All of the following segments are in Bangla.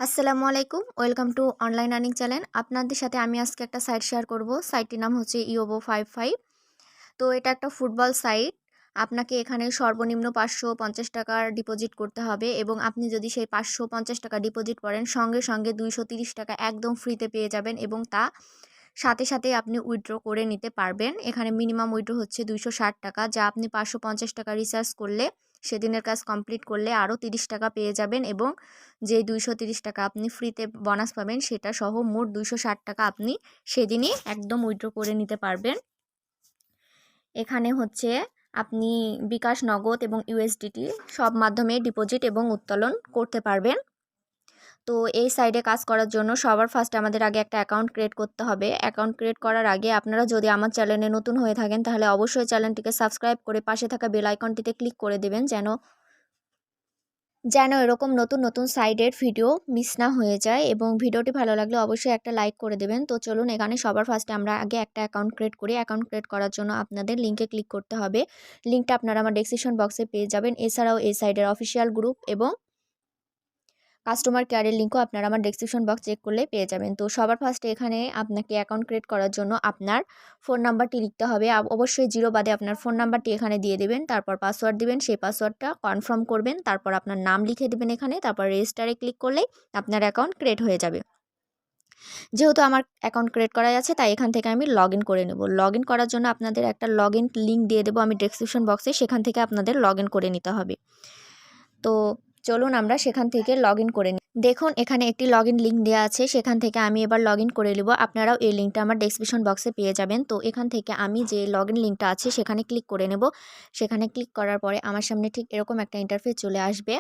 আসসালামু আলাইকুম, welcome to online earning channel. আপনাদের সাথে আমি আজকে একটা সাইট শেয়ার করব। সাইটটির নাম হচ্ছে Yubo55। তো এটা একটা ফুটবল সাইট। আপনাকে এখানে সর্বনিম্ন 550 টাকার ডিপোজিট করতে হবে এবং আপনি যদি সেই 550 টাকা ডিপোজিট করেন সঙ্গে সঙ্গে 230 টাকা একদম ফ্রিতে পেয়ে যাবেন এবং তা সাথে সাথে আপনি উইথড্র করে নিতে পারবেন। এখানে মিনিমাম উইথড্র হচ্ছে 260 টাকা, যা আপনি 550 টাকা রিচার্জ করলে সেদিনের কাজ কমপ্লিট করলে আরও 30 টাকা পেয়ে যাবেন এবং যে 230 টাকা আপনি ফ্রিতে বোনাস পাবেন সেটা সহ মোট 260 টাকা আপনি সেদিনই একদম উইথড্র করে নিতে পারবেন। এখানে হচ্ছে আপনি বিকাশ, নগদ এবং ইউএসডিটি সব মাধ্যমে ডিপোজিট এবং উত্তোলন করতে পারবেন। তো এই সাইডে কাজ করার জন্য সবার ফার্স্টে আমাদের আগে একটা অ্যাকাউন্ট ক্রিয়েট করতে হবে। অ্যাকাউন্ট ক্রিয়েট করার আগে আপনারা যদি আমার চ্যানেলে নতুন হয়ে থাকেন তাহলে অবশ্যই চ্যানেলটিকে সাবস্ক্রাইব করে পাশে থাকা বেল আইকনটিতে ক্লিক করে দেবেন যেন এরকম নতুন নতুন সাইডের ভিডিও মিস না হয়ে যায়। এবং ভিডিওটি ভালো লাগলে অবশ্যই একটা লাইক করে দেবেন। তো চলুন এখানে সবার ফার্স্টে আমরা আগে একটা অ্যাকাউন্ট ক্রিয়েট করি। অ্যাকাউন্ট ক্রিয়েট করার জন্য আপনাদের লিঙ্কে ক্লিক করতে হবে। লিঙ্কটা আপনারা আমার ডেসক্রিপশন বক্সে পেয়ে যাবেন। এছাড়াও এই সাইডের অফিসিয়াল গ্রুপ এবং কাস্টমার কেয়ারের লিঙ্কও আপনারা আমার ডেসক্রিপশন বক্স চেক করলে পেয়ে যাবেন। তো সবার ফার্স্টে এখানে আপনাকে অ্যাকাউন্ট ক্রিয়েট করার জন্য আপনার ফোন নাম্বারটি লিখতে হবে। অবশ্যই 0 বাদে আপনার ফোন নাম্বারটি এখানে দিয়ে দেবেন। তারপর পাসওয়ার্ড দিবেন, সেই পাসওয়ার্ডটা কনফার্ম করবেন। তারপর আপনার নাম লিখে দেবেন এখানে। তারপর রেজিস্টারে ক্লিক করলেই আপনার অ্যাকাউন্ট ক্রিয়েট হয়ে যাবে। যেহেতু আমার অ্যাকাউন্ট ক্রিয়েট করা আছে তাই এখান থেকে আমি লগ ইন করে নেব। লগ ইন করার জন্য আপনাদের একটা লগ ইন লিঙ্ক দিয়ে দেবো আমি ডেসক্রিপশন বক্সে, সেখান থেকে আপনাদের লগ ইন করে নিতে হবে। তো চলুন আমরা সেখান থেকে লগ ইন করে নিই। দেখুন এখানে একটি লগ ইন লিঙ্ক দেওয়া আছে, সেখান থেকে আমি এবার লগ ইন করে নেব। আপনারাও এই লিঙ্কটা আমার ডেসক্রিপশন বক্সে পেয়ে যাবেন। তো এখান থেকে আমি যে লগ ইন লিঙ্কটা আছে সেখানে ক্লিক করে নেব। সেখানে ক্লিক করার পরে আমার সামনে ঠিক এরকম একটা ইন্টারফেস চলে আসবে।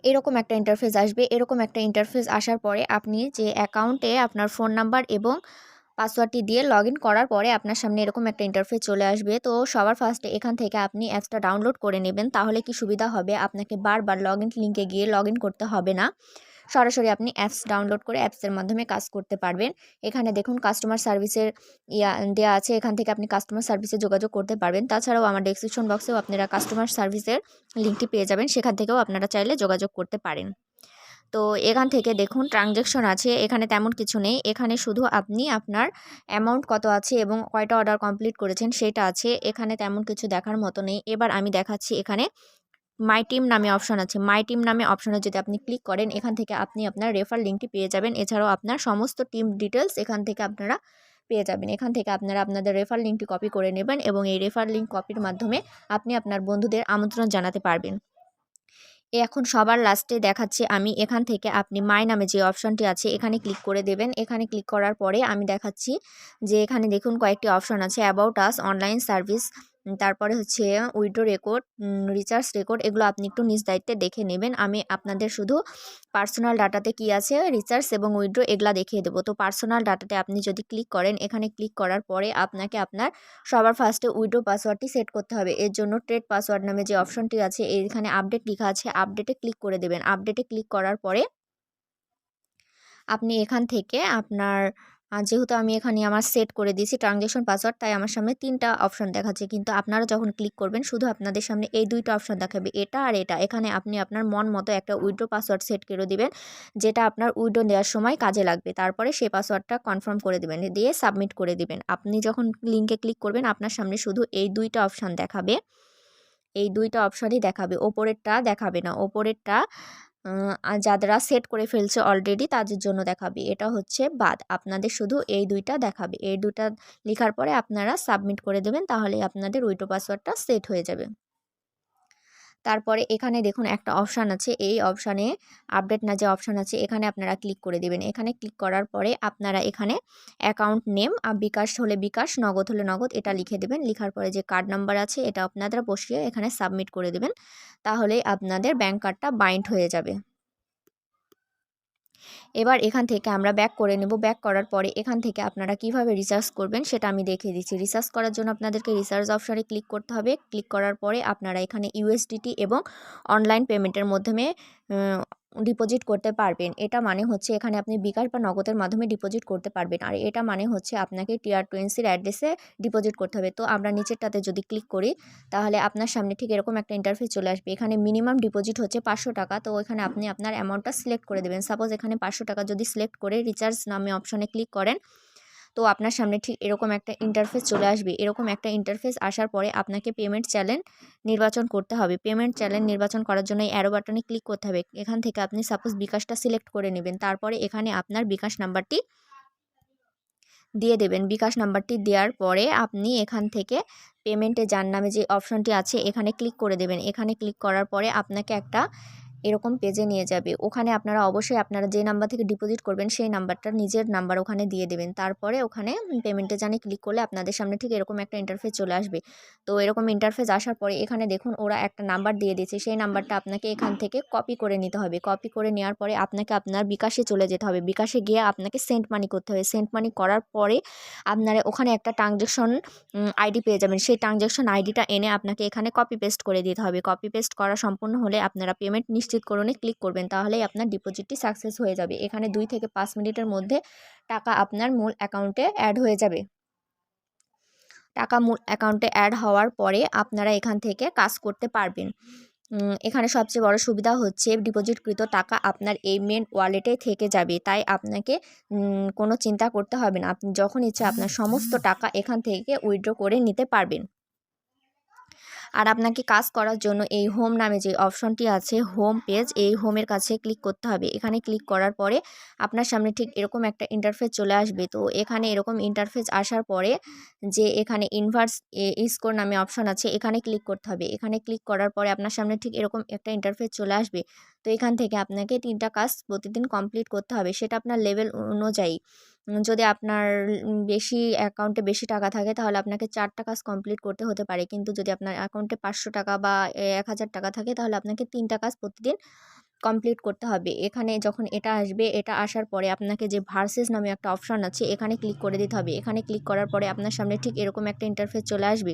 এরকম একটা ইন্টারফেস আসার পরে আপনি যে অ্যাকাউন্টে আপনার ফোন নাম্বার এবং পাসওয়ার্ডটি দিয়ে লগ ইন করার পরে আপনার সামনে এরকম একটা ইন্টারফেস চলে আসবে। তো সবার ফার্স্টে এখান থেকে আপনি অ্যাপসটা ডাউনলোড করে নেবেন। তাহলে কি সুবিধা হবে, আপনাকে বারবার লগ ইন লিঙ্কে গিয়ে লগ ইন করতে হবে না। সরাসরি আপনি অ্যাপস ডাউনলোড করে অ্যাপসের মাধ্যমে কাজ করতে পারবেন। এখানে দেখুন কাস্টমার সার্ভিসের দেওয়া আছে, এখান থেকে আপনি কাস্টমার সার্ভিসে যোগাযোগ করতে পারবেন। তাছাড়াও আমার ডেসক্রিপশন বক্সেও আপনারা কাস্টমার সার্ভিসের লিঙ্কটি পেয়ে যাবেন, সেখান থেকেও আপনারা চাইলে যোগাযোগ করতে পারেন। তো এখান থেকে দেখুন ট্রানজ্যাকশন আছে, এখানে তেমন কিছু নেই। এখানে শুধু আপনি আপনার অ্যামাউন্ট কত আছে এবং কয়টা অর্ডার কমপ্লিট করেছেন সেটা আছে। এখানে তেমন কিছু দেখার মতো নেই। এবার আমি দেখাচ্ছি, এখানে মাই টিম নামে অপশন আছে। মাই টিম নামে অপশনে যদি আপনি ক্লিক করেন এখান থেকে আপনি আপনার রেফার লিঙ্কটি পেয়ে যাবেন। এছাড়াও আপনার সমস্ত টিম ডিটেলস এখান থেকে আপনারা পেয়ে যাবেন। এখান থেকে আপনারা আপনাদের রেফার লিঙ্কটি কপি করে নেবেন এবং এই রেফার লিঙ্ক কপির মাধ্যমে আপনি আপনার বন্ধুদের আমন্ত্রণ জানাতে পারবেন। এখন সবার লাস্টে দেখাচ্ছি আমি, এখান থেকে আপনি মাই নামে যে অপশনটি আছে এখানে ক্লিক করে দেবেন। এখানে ক্লিক করার পরে আমি দেখাচ্ছি যে এখানে দেখুন কয়েকটি অপশন আছে, অ্যাবাউট আস, অনলাইন সার্ভিস, তারপরে হচ্ছে উইথড্র রেকর্ড, রিচার্জ রেকর্ড। এগুলো আপনি একটু নিজ দায়িত্বে দেখে নেবেন। আমি আপনাদের শুধু পার্সোনাল ডাটাতে কি আছে, রিচার্জ এবং উইথড্র এগুলা দেখিয়ে দেবো। তো পার্সোনাল ডাটাতে আপনি যদি ক্লিক করেন, এখানে ক্লিক করার পরে আপনাকে আপনার সবার ফার্স্টে উইথড্র পাসওয়ার্ডটি সেট করতে হবে। এর জন্য ট্রেড পাসওয়ার্ড নামে যে অপশনটি আছে এখানে আপডেট লেখা আছে, আপডেটে ক্লিক করে দেবেন। আপডেটে ক্লিক করার পরে আপনি এখান থেকে আপনার যেহেতু আমি এখানে আমার সেট করে দিয়েছি ট্রানজ্যাকশন পাসওয়ার্ড, তাই আমার সামনে 3টা অপশন দেখাচ্ছে। কিন্তু আপনারা যখন ক্লিক করবেন শুধু আপনাদের সামনে এই 2টা অপশন দেখাবে, এটা আর এটা। এখানে আপনি আপনার মন মতো একটা উইথড্র পাসওয়ার্ড সেট করে দিবেন, যেটা আপনার উইথড্র দেওয়ার সময় কাজে লাগবে। তারপরে সেই পাসওয়ার্ডটা কনফার্ম করে দেবেন, দিয়ে সাবমিট করে দিবেন। আপনি যখন লিঙ্কে ক্লিক করবেন আপনার সামনে শুধু এই 2টা অপশন দেখাবে, এই 2টা অপশনই দেখাবে, ওপরেরটা দেখাবে না। ওপরেরটা যারা সেট করে ফেলছে অলরেডি তাদের জন্য দেখাবে, এটা হচ্ছে বাদ। আপনাদের শুধু এই 2টা দেখাবে। এই 2টা লেখার পরে আপনারা সাবমিট করে দেবেন, তাহলে আপনাদের উইথড্র পাসওয়ার্ডটা সেট হয়ে যাবে। তারপরে এখানে দেখুন একটা অপশান আছে, এই অপশানে আপডেট না যে অপশান আছে এখানে আপনারা ক্লিক করে দেবেন। এখানে ক্লিক করার পরে আপনারা এখানে অ্যাকাউন্ট নেম, বিকাশ হলে বিকাশ, নগদ হলে নগদ এটা লিখে দেবেন। লিখার পরে যে কার্ড নাম্বার আছে এটা আপনারা বসিয়ে এখানে সাবমিট করে দেবেন, তাহলে আপনাদের ব্যাংক কার্ডটা বাইন্ড হয়ে যাবে। এবার এখান থেকে আমরা ব্যাক করে নেব। ব্যাক করার পরে এখান থেকে আপনারা কিভাবে রিচার্জ করবেন সেটা আমি দেখিয়ে দিচ্ছি। রিচার্জ করার জন্য আপনাদেরকে রিচার্জ অপশনে ক্লিক করতে হবে। ক্লিক করার পরে আপনারা এখানে ইউএসডিটি এবং অনলাইন পেমেন্টের মাধ্যমে ডিপোজিট করতে পারবেন। এটা মানে হচ্ছে এখানে আপনি বিকাশ বা নগদের মাধ্যমে ডিপোজিট করতে পারবেন। আর এটা মানে হচ্ছে আপনাকে টিয়ার 20 অ্যাড্রেসে ডিপোজিট করতে হবে। তো আমরা নিচেরটাতে যদি ক্লিক করি তাহলে আপনার সামনে ঠিক এরকম একটা ইন্টারফেস চলে আসবে। এখানে মিনিমাম ডিপোজিট হচ্ছে 500 টাকা। তো এখানে আপনি আপনার অ্যামাউন্টটা সিলেক্ট করে দেবেন। সাপোজ এখানে 500 টাকা যদি সিলেক্ট করে রিচার্জ নামে অপশনে ক্লিক করেন, তো আপনার সামনে ঠিক এরকম একটা ইন্টারফেস চলে আসবে। এরকম একটা ইন্টারফেস আসার পরে আপনাকে পেমেন্ট চ্যানেল নির্বাচন করতে হবে। পেমেন্ট চ্যানেল নির্বাচন করার জন্য এই অ্যারো বাটনে ক্লিক করতে হবে। এখান থেকে আপনি সাপোজ বিকাশটা সিলেক্ট করে নেবেন। তারপরে এখানে আপনার বিকাশ নাম্বারটি দিয়ে দেবেন। বিকাশ নাম্বারটি দেওয়ার পরে আপনি এখান থেকে পেমেন্টে যার নামে যে অপশনটি আছে এখানে ক্লিক করে দেবেন। এখানে ক্লিক করার পরে আপনাকে একটা এরকম পেজে নিয়ে যাবে। ওখানে আপনারা অবশ্যই আপনারা যে নাম্বার থেকে ডিপোজিট করবেন সেই নাম্বারটা নিজের নাম্বার ওখানে দিয়ে দেবেন। তারপরে ওখানে পেমেন্টে জানে ক্লিক করলে আপনাদের সামনে ঠিক এরকম একটা ইন্টারফেস চলে আসবে। তো এরকম ইন্টারফেস আসার পরে এখানে দেখুন ওরা একটা নাম্বার দিয়ে দিয়েছে, সেই নাম্বারটা আপনাকে এখান থেকে কপি করে নিতে হবে। কপি করে নেওয়ার পরে আপনাকে আপনার বিকাশে চলে যেতে হবে। বিকাশে গিয়ে আপনাকে সেন্ড মানি করতে হবে। সেন্ড মানি করার পরে আপনারা ওখানে একটা ট্রানজ্যাকশন আইডি পেয়ে যাবেন। সেই ট্রানজ্যাকশন আইডিটা এনে আপনাকে এখানে কপি পেস্ট করে দিতে হবে। কপি পেস্ট করা সম্পূর্ণ হলে আপনারা পেমেন্ট নিশ্চিতকরণে ক্লিক করবেন, তাহলেই আপনার ডিপোজিটটি সাকসেস হয়ে যাবে। এখানে 2 থেকে 5 মিনিটের মধ্যে টাকা আপনার মূল অ্যাকাউন্টে অ্যাড হয়ে যাবে। টাকা মূল অ্যাকাউন্টে অ্যাড হওয়ার পরে আপনারা এখান থেকে কাজ করতে পারবেন। এখানে সবচেয়ে বড় সুবিধা হচ্ছে ডিপোজিটকৃত টাকা আপনার এই মেন ওয়ালেটে থেকে যাবে, তাই আপনাকে কোনো চিন্তা করতে হবে না। আপনি যখন ইচ্ছা আপনার সমস্ত টাকা এখান থেকে উইথড্র করে নিতে পারবেন। আর আপনাকে কাজ করার জন্য এই হোম নামে যে অপশনটি আছে হোম পেজ, এই হোমের কাছে ক্লিক করতে হবে। এখানে ক্লিক করার পরে আপনার সামনে ঠিক এরকম একটা ইন্টারফেস চলে আসবে। তো এখানে এরকম ইন্টারফেস আসার পরে যে এখানে ইনভার্স স্কোর নামে অপশন আছে এখানে ক্লিক করতে হবে। এখানে ক্লিক করার পরে আপনার সামনে ঠিক এরকম একটা ইন্টারফেস চলে আসবে। তো এখান থেকে আপনাকে 3টা কাজ প্রতিদিন কমপ্লিট করতে হবে, সেটা আপনার লেভেল অনুযায়ী। যদি আপনার বেশি অ্যাকাউন্টে বেশি টাকা থাকে তাহলে আপনাকে 4টা কাজ কমপ্লিট করতে হতে পারে, কিন্তু যদি আপনার অ্যাকাউন্টে 500 টাকা বা 1000 টাকা থাকে তাহলে আপনাকে 3টা কাজ প্রতিদিন কমপ্লিট করতে হবে। এখানে যখন এটা আসবে, এটা আসার পরে আপনাকে যে ভার্সেস নামে একটা অপশন আছে এখানে ক্লিক করে দিতে হবে। এখানে ক্লিক করার পরে আপনার সামনে ঠিক এরকম একটা ইন্টারফেস চলে আসবে।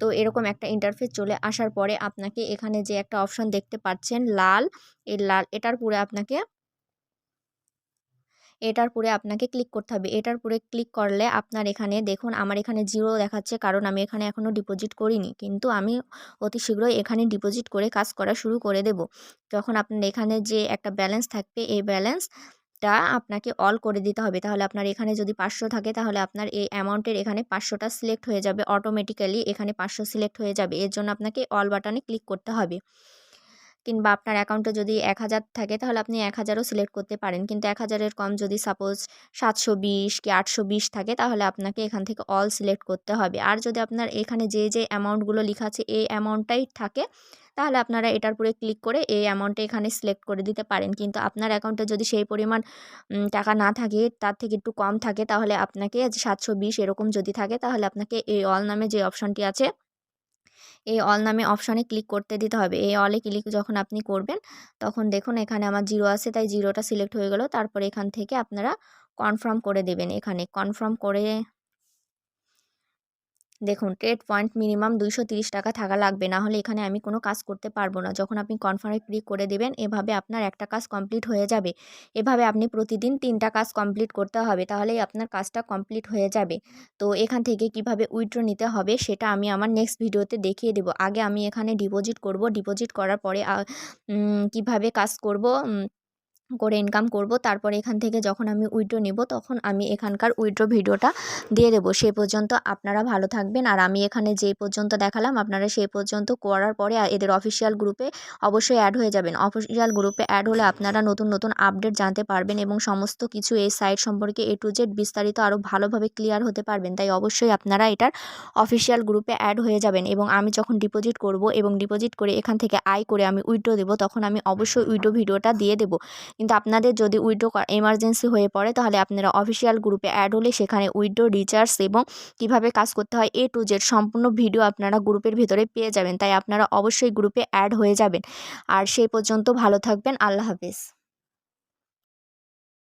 তো এরকম একটা ইন্টারফেস চলে আসার পরে আপনাকে এখানে যে একটা অপশন দেখতে পাচ্ছেন লাল, এই লাল এটার পরে আপনাকে ক্লিক করতে হবে। এটার পরে ক্লিক করলে আপনার এখানে দেখুন আমার এখানে 0 দেখাচ্ছে, কারণ আমি এখানে এখনও ডিপোজিট করিনি, কিন্তু আমি অতি শীঘ্রই এখানে ডিপোজিট করে কাজ করা শুরু করে দেব। তখন আপনার এখানে যে একটা ব্যালেন্স থাকবে এই ব্যালেন্সটা আপনাকে অল করে দিতে হবে। তাহলে আপনার এখানে যদি 500 থাকে তাহলে আপনার এই অ্যামাউন্টের এখানে 500টা সিলেক্ট হয়ে যাবে, অটোমেটিক্যালি এখানে 500 সিলেক্ট হয়ে যাবে। এর জন্য আপনাকে অল বাটনে ক্লিক করতে হবে। কিংবা আপনার অ্যাকাউন্টে যদি 1000 থাকে তাহলে আপনি 1000ও সিলেক্ট করতে পারেন, কিন্তু 1000-এর কম যদি সাপোজ 720 কি 820 থাকে তাহলে আপনাকে এখান থেকে অল সিলেক্ট করতে হবে। আর যদি আপনার এখানে যে অ্যামাউন্টগুলো লেখা আছে এই অ্যামাউন্টটাই থাকে তাহলে আপনারা এটার উপরে ক্লিক করে এই অ্যামাউন্টটা এখানে সিলেক্ট করে দিতে পারেন। কিন্তু আপনার অ্যাকাউন্টে যদি সেই পরিমাণ টাকা না থাকে, তার থেকে একটু কম থাকে, তাহলে আপনাকে 720 এরকম যদি থাকে তাহলে আপনাকে এই অল নামে যে অপশনটি আছে এই অল নামে অপশানে ক্লিক করতে দিতে হবে। এই অলে ক্লিক যখন আপনি করবেন তখন দেখুন এখানে আমার 0 আছে, তাই 0টা সিলেক্ট হয়ে গেল। তারপরে এখান থেকে আপনারা কনফার্ম করে দেবেন। এখানে কনফার্ম করে দেখুন ট্রেড পয়েন্ট মিনিমাম 230 টাকা থাকা লাগবে, না হলে এখানে আমি কোনো কাজ করতে পারবো না। যখন আপনি কনফার্মে ক্লিক করে দেবেন এভাবে আপনার একটা কাজ কমপ্লিট হয়ে যাবে। এভাবে আপনি প্রতিদিন 3টা কাজ কমপ্লিট করতে হবে, তাহলেই আপনার কাজটা কমপ্লিট হয়ে যাবে। তো এখান থেকে কিভাবে উইথড্র নিতে হবে সেটা আমি আমার নেক্সট ভিডিওতে দেখিয়ে দেব। আগে আমি এখানে ডিপোজিট করব, ডিপোজিট করার পরে কিভাবে কাজ করব করে ইনকাম করব, তারপরে এখান থেকে যখন আমি উইথড্র নেব তখন আমি এখানকার উইথড্র ভিডিওটা দিয়ে দেবো। সেই পর্যন্ত আপনারা ভালো থাকবেন। আর আমি এখানে যেই পর্যন্ত দেখালাম আপনারা সেই পর্যন্ত করার পরে এদের অফিসিয়াল গ্রুপে অবশ্যই অ্যাড হয়ে যাবেন। অফিসিয়াল গ্রুপে অ্যাড হলে আপনারা নতুন নতুন আপডেট জানতে পারবেন এবং সমস্ত কিছু এই সাইট সম্পর্কে A to Z বিস্তারিত আরও ভালোভাবে ক্লিয়ার হতে পারবেন। তাই অবশ্যই আপনারা এটার অফিসিয়াল গ্রুপে অ্যাড হয়ে যাবেন। এবং আমি যখন ডিপোজিট করব এবং ডিপোজিট করে এখান থেকে আয় করে আমি উইথড্র দেবো তখন আমি অবশ্যই উইথড্র ভিডিওটা দিয়ে দেবো। কিন্তু আপনাদের যদি উইথড্র এমার্জেন্সি হয়ে পড়ে তাহলে আপনারা অফিসিয়াল গ্রুপে অ্যাড হলে সেখানে উইথড্র রিচার্জ এবং কিভাবে কাজ করতে হয় A to Z সম্পূর্ণ ভিডিও আপনারা গ্রুপের ভিতরে পেয়ে যাবেন। তাই আপনারা অবশ্যই গ্রুপে অ্যাড হয়ে যাবেন। আর সেই পর্যন্ত ভালো থাকবেন। আল্লাহ হাফেজ।